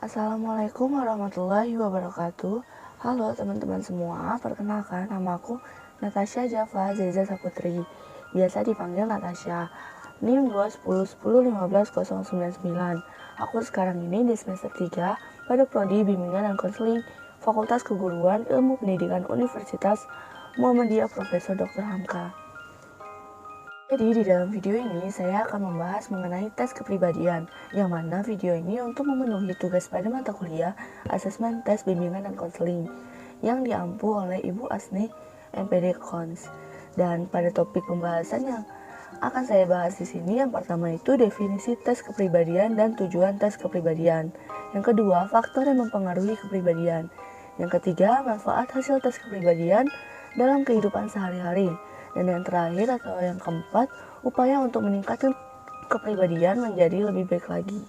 Assalamualaikum warahmatullahi wabarakatuh. Halo teman-teman semua, perkenalkan nama aku Natasha Java Zeza Saputri, biasa dipanggil Natasha. NIM 210101599. Aku sekarang ini di semester 3 pada Prodi Bimbingan dan Konseling Fakultas Keguruan Ilmu Pendidikan Universitas Muhammadiyah Profesor Dr. Hamka. Jadi di dalam video ini saya akan membahas mengenai tes kepribadian, yang mana video ini untuk memenuhi tugas pada mata kuliah asesmen tes bimbingan dan konseling yang diampu oleh Ibu Asni MPD Kons. Dan pada topik pembahasan yang akan saya bahas di sini, yang pertama itu definisi tes kepribadian dan tujuan tes kepribadian. Yang kedua, faktor yang mempengaruhi kepribadian. Yang ketiga, manfaat hasil tes kepribadian dalam kehidupan sehari-hari. Dan yang terakhir atau yang keempat, upaya untuk meningkatkan kepribadian menjadi lebih baik lagi.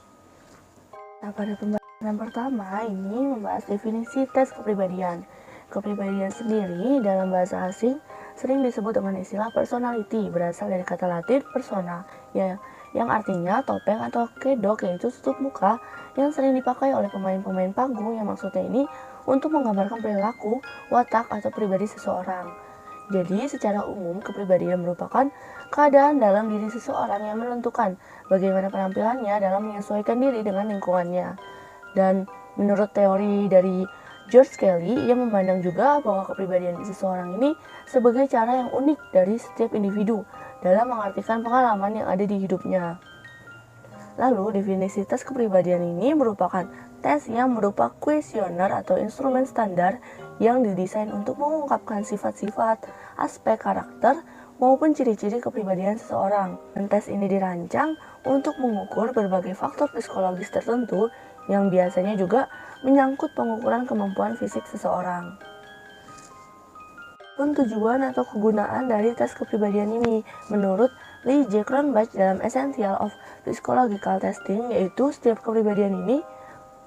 Nah, pada pembahasan pertama ini membahas definisi tes kepribadian. Kepribadian sendiri dalam bahasa asing sering disebut dengan istilah personality, berasal dari kata Latin persona, yang artinya topeng atau kedok, yaitu tutup muka yang sering dipakai oleh pemain-pemain panggung, yang maksudnya ini untuk menggambarkan perilaku, watak, atau pribadi seseorang. Jadi, secara umum, kepribadian merupakan keadaan dalam diri seseorang yang menentukan bagaimana penampilannya dalam menyesuaikan diri dengan lingkungannya. Dan menurut teori dari George Kelly, ia memandang juga bahwa kepribadian seseorang ini sebagai cara yang unik dari setiap individu dalam mengartikan pengalaman yang ada di hidupnya. Lalu, definisi tes kepribadian ini merupakan tes yang berupa kuesioner atau instrumen standar yang didesain untuk mengungkapkan sifat-sifat, aspek karakter, maupun ciri-ciri kepribadian seseorang. Dan tes ini dirancang untuk mengukur berbagai faktor psikologis tertentu yang biasanya juga menyangkut pengukuran kemampuan fisik seseorang. Tujuan atau kegunaan dari tes kepribadian ini, menurut Lee J. Cronbach dalam Essential of Psychological Testing, yaitu setiap kepribadian ini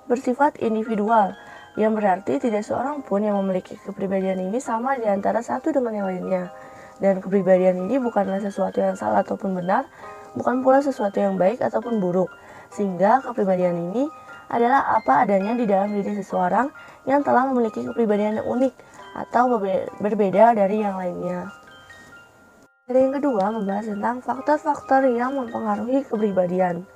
bersifat individual, yang berarti tidak seorang pun yang memiliki kepribadian ini sama di antara satu dengan yang lainnya. Dan kepribadian ini bukanlah sesuatu yang salah ataupun benar, bukan pula sesuatu yang baik ataupun buruk. Sehingga kepribadian ini adalah apa adanya di dalam diri seseorang yang telah memiliki kepribadian yang unik atau berbeda dari yang lainnya. Dari yang kedua, membahas tentang faktor-faktor yang mempengaruhi kepribadian.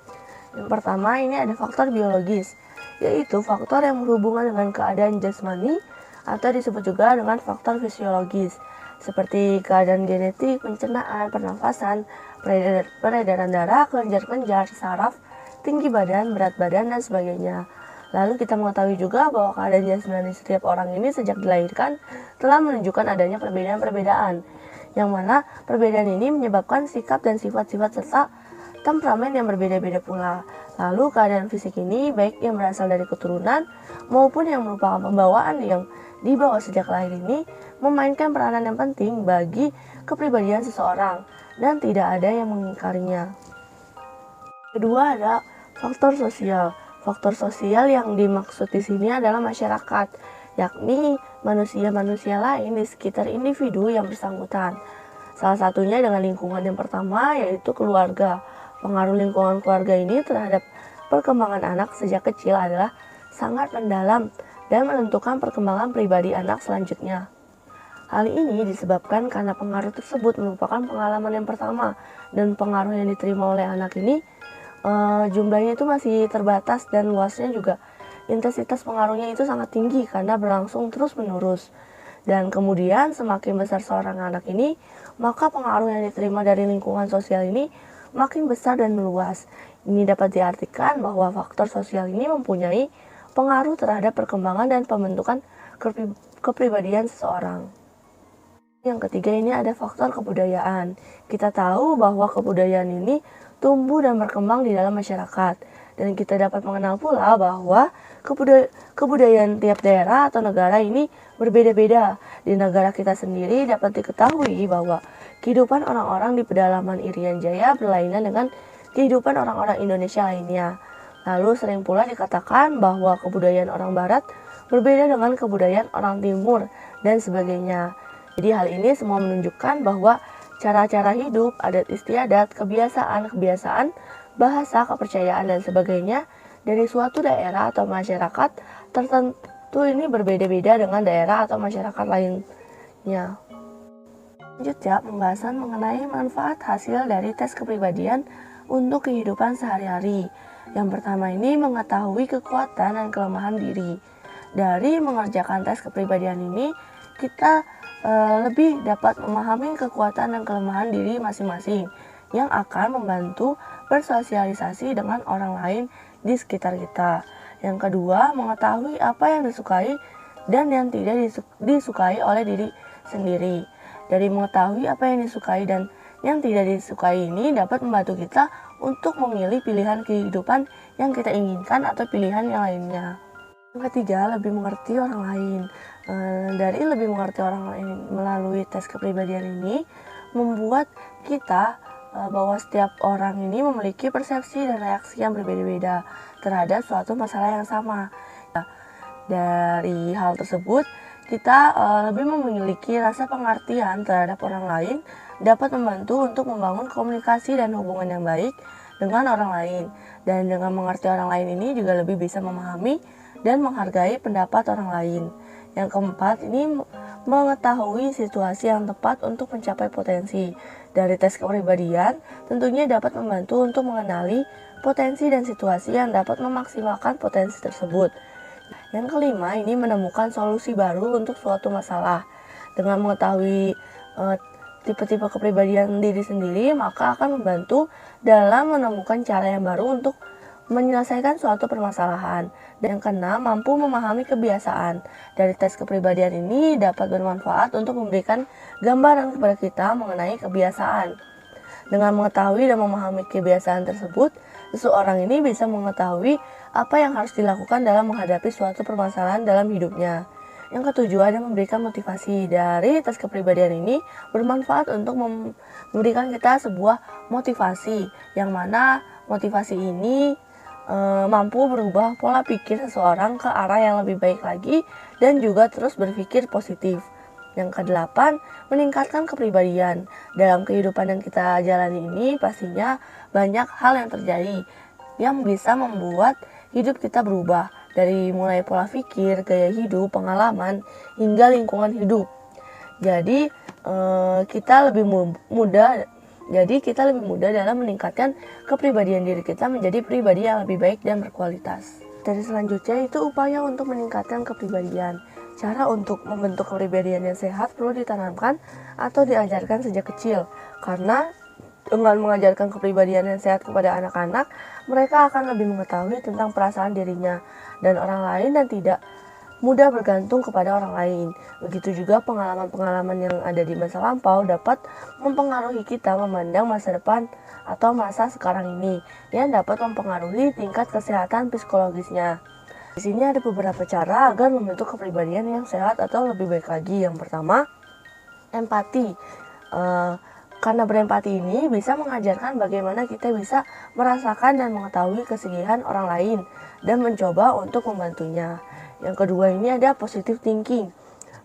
Yang pertama, ini ada faktor biologis, yaitu faktor yang berhubungan dengan keadaan jasmani atau disebut juga dengan faktor fisiologis, seperti keadaan genetik, pencernaan, pernafasan, peredaran darah, kelenjar-kelenjar, saraf, tinggi badan, berat badan, dan sebagainya. Lalu kita mengetahui juga bahwa keadaan jasmani setiap orang ini sejak dilahirkan telah menunjukkan adanya perbedaan-perbedaan, yang mana perbedaan ini menyebabkan sikap dan sifat-sifat serta temperamen yang berbeda-beda pula. Lalu keadaan fisik ini baik yang berasal dari keturunan maupun yang merupakan pembawaan yang dibawa sejak lahir ini memainkan peranan yang penting bagi kepribadian seseorang dan tidak ada yang mengingkarinya. Kedua ada faktor sosial. Faktor sosial yang dimaksud di sini adalah masyarakat, yakni manusia-manusia lain di sekitar individu yang bersangkutan. Salah satunya dengan lingkungan yang pertama, yaitu keluarga. Pengaruh lingkungan keluarga ini terhadap perkembangan anak sejak kecil adalah sangat mendalam dan menentukan perkembangan pribadi anak selanjutnya. Hal ini disebabkan karena pengaruh tersebut merupakan pengalaman yang pertama, dan pengaruh yang diterima oleh anak ini jumlahnya itu masih terbatas, dan luasnya juga intensitas pengaruhnya itu sangat tinggi karena berlangsung terus-menerus. Dan kemudian semakin besar seorang anak ini, maka pengaruh yang diterima dari lingkungan sosial ini makin besar dan meluas. Ini dapat diartikan bahwa faktor sosial ini mempunyai pengaruh terhadap perkembangan dan pembentukan kepribadian seseorang. Yang ketiga ini ada faktor kebudayaan. Kita tahu bahwa kebudayaan ini tumbuh dan berkembang di dalam masyarakat. Dan kita dapat mengenal pula bahwa kebudayaan tiap daerah atau negara ini berbeda-beda. Di negara kita sendiri dapat diketahui bahwa kehidupan orang-orang di pedalaman Irian Jaya berlainan dengan kehidupan orang-orang Indonesia lainnya. Lalu sering pula dikatakan bahwa kebudayaan orang Barat berbeda dengan kebudayaan orang Timur dan sebagainya. Jadi hal ini semua menunjukkan bahwa cara-cara hidup, adat istiadat, kebiasaan, bahasa, kepercayaan, dan sebagainya dari suatu daerah atau masyarakat tertentu ini berbeda-beda dengan daerah atau masyarakat lainnya. Selanjutnya, pembahasan mengenai manfaat hasil dari tes kepribadian untuk kehidupan sehari-hari. Yang pertama ini mengetahui kekuatan dan kelemahan diri. Dari mengerjakan tes kepribadian ini, kita lebih dapat memahami kekuatan dan kelemahan diri masing-masing yang akan membantu bersosialisasi dengan orang lain di sekitar kita. Yang kedua, mengetahui apa yang disukai dan yang tidak disukai oleh diri sendiri. Dari mengetahui apa yang disukai dan yang tidak disukai ini dapat membantu kita untuk memilih pilihan kehidupan yang kita inginkan atau pilihan yang lainnya. Yang ketiga, lebih mengerti orang lain. Dari lebih mengerti orang lain melalui tes kepribadian ini membuat kita bahwa setiap orang ini memiliki persepsi dan reaksi yang berbeda-beda terhadap suatu masalah yang sama. Dari hal tersebut, kita lebih memiliki rasa pengertian terhadap orang lain, dapat membantu untuk membangun komunikasi dan hubungan yang baik dengan orang lain. Dan dengan mengerti orang lain ini juga lebih bisa memahami dan menghargai pendapat orang lain. Yang keempat, ini mengetahui situasi yang tepat untuk mencapai potensi. Dari tes kepribadian, tentunya dapat membantu untuk mengenali potensi dan situasi yang dapat memaksimalkan potensi tersebut. Yang kelima, ini menemukan solusi baru untuk suatu masalah. Dengan mengetahui tipe-tipe kepribadian diri sendiri, maka akan membantu dalam menemukan cara yang baru untuk menyelesaikan suatu permasalahan. Dan yang keenam, mampu memahami kebiasaan. Dari tes kepribadian ini dapat bermanfaat untuk memberikan gambaran kepada kita mengenai kebiasaan. Dengan mengetahui dan memahami kebiasaan tersebut, seseorang ini bisa mengetahui apa yang harus dilakukan dalam menghadapi suatu permasalahan dalam hidupnya. Yang ketujuh, ada memberikan motivasi. Dari tes kepribadian ini bermanfaat untuk memberikan kita sebuah motivasi, yang mana motivasi ini mampu berubah pola pikir seseorang ke arah yang lebih baik lagi dan juga terus berpikir positif. Yang kedelapan, meningkatkan kepribadian. Dalam kehidupan yang kita jalani ini pastinya banyak hal yang terjadi yang bisa membuat hidup kita berubah, dari mulai pola pikir, gaya hidup, pengalaman, hingga lingkungan hidup. Jadi kita lebih mudah dalam meningkatkan kepribadian diri kita menjadi pribadi yang lebih baik dan berkualitas. Dari selanjutnya itu upaya untuk meningkatkan kepribadian. Cara untuk membentuk kepribadian yang sehat perlu ditanamkan atau diajarkan sejak kecil. Karena dengan mengajarkan kepribadian yang sehat kepada anak-anak, mereka akan lebih mengetahui tentang perasaan dirinya dan orang lain dan tidak mudah bergantung kepada orang lain. Begitu juga pengalaman-pengalaman yang ada di masa lampau dapat mempengaruhi kita memandang masa depan atau masa sekarang ini, yang dapat mempengaruhi tingkat kesehatan psikologisnya. Di sini ada beberapa cara agar membentuk kepribadian yang sehat atau lebih baik lagi. Yang pertama, empati. Karena berempati ini bisa mengajarkan bagaimana kita bisa merasakan dan mengetahui kesedihan orang lain dan mencoba untuk membantunya. Yang kedua ini ada positive thinking.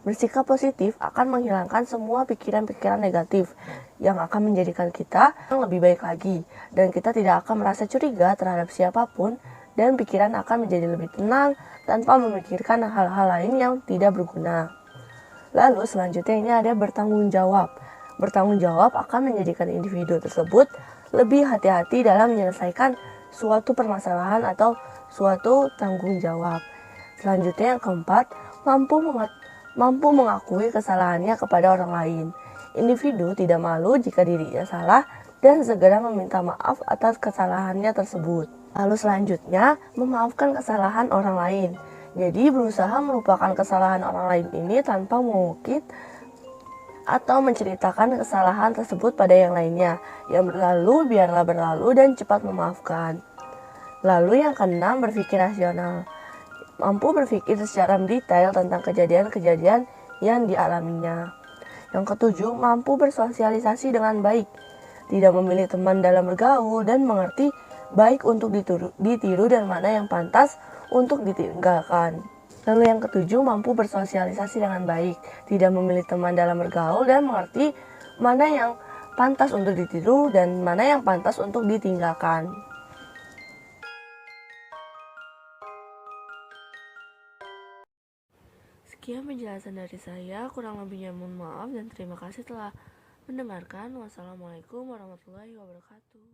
Bersikap positif akan menghilangkan semua pikiran-pikiran negatif yang akan menjadikan kita lebih baik lagi. Dan kita tidak akan merasa curiga terhadap siapapun dan pikiran akan menjadi lebih tenang tanpa memikirkan hal-hal lain yang tidak berguna. Lalu selanjutnya ini ada bertanggung jawab. Bertanggung jawab akan menjadikan individu tersebut lebih hati-hati dalam menyelesaikan suatu permasalahan atau suatu tanggung jawab. Selanjutnya yang keempat, mampu mengakui kesalahannya kepada orang lain. Individu tidak malu jika dirinya salah dan segera meminta maaf atas kesalahannya tersebut. Lalu selanjutnya, memaafkan kesalahan orang lain. Jadi berusaha melupakan kesalahan orang lain ini tanpa mengungkit atau menceritakan kesalahan tersebut pada yang lainnya. Yang berlalu biarlah berlalu dan cepat memaafkan. Lalu yang keenam, berpikir rasional. Mampu berpikir secara detail tentang kejadian-kejadian yang dialaminya. Yang ketujuh, mampu bersosialisasi dengan baik. Tidak memilih teman dalam bergaul dan mengerti baik untuk ditiru dan mana yang pantas untuk ditinggalkan. Lalu yang ketujuh, mampu bersosialisasi dengan baik. Tidak memilih teman dalam bergaul dan mengerti mana yang pantas untuk ditiru dan mana yang pantas untuk ditinggalkan. Sekian penjelasan dari saya, kurang lebihnya mohon maaf dan terima kasih telah mendengarkan. Wassalamualaikum warahmatullahi wabarakatuh.